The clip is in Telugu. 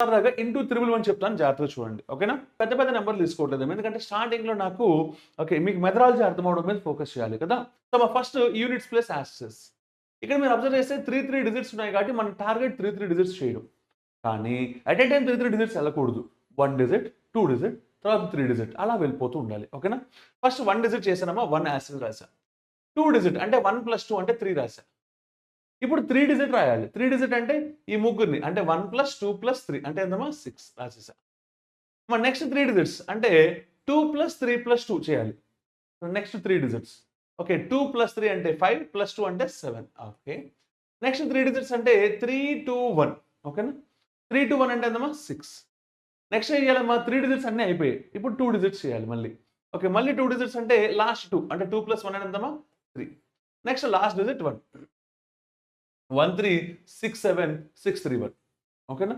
సరదాగా ఇంటూ త్రిబుల్ వన్ చెప్తాను, జాగ్రత్తగా చూడండి. ఓకేనా? పెద్ద పెద్ద నెంబర్లు తీసుకోవట్లేదు, ఎందుకంటే స్టార్టింగ్లో నాకు ఓకే మీకు మెథడాలజీ అర్థం అవడం మీద ఫోకస్ చేయాలి కదా. సో మా ఫస్ట్ యూనిట్స్ ప్లస్ యాక్సెస్. ఇక్కడ మీరు అబ్జర్వ్ చేస్తే త్రీ డిజిట్స్ ఉన్నాయి కాబట్టి మన టార్గెట్ త్రీ డిజిట్స్ చేయడం. కానీ at a time three digits వెళ్ళకూడదు. 1 డిజిట్, 2 డిజిట్, తర్వాత 3 డిజిట్ అలా వెళ్ళిపోతూ ఉండాలి. ఓకేనా? ఫస్ట్ 1 డిజిట్ చేసానమ్మా, 1 యాక్సెస్ రాసా. 2 డిజిట్ అంటే 1 + 2 అంటే 3 రాసా. ఇప్పుడు 3 డిజిట్ రాయాలి. 3 డిజిట్ అంటే ఈ ముగ్గురిని అంటే 1 + 2 + 3 అంటే ఎంతమ్మా 6 రాసేసా. మరి నెక్స్ట్ 3 డిజిట్స్ అంటే 2 + 3 + 2 చేయాలి. Next 3 digits. ఓకే 2 + 3 అంటే 5 + 2 అంటే 7. ఓకే. నెక్స్ట్ 3 డిజిట్స్ అంటే 3, 2, 1. ఓకేనా? 3, 2, 1 అంటే ఎంతమ్మా 6. నెక్స్ట్ ఏం చేయాలమ్మా 3 డిజిట్స్ అన్నీ అయిపోయాయి. ఇప్పుడు 2 డిజిట్స్ చేయాలి మళ్ళీ. ఓకే. మళ్ళీ 2 డిజిట్స్ అంటే లాస్ట్ 2 అంటే 2 + 1 అంటే ఎంతమ్మా 3. Next last digit 1. 1, 3, 6, 7, 6, 3, 1. ఓకేనా?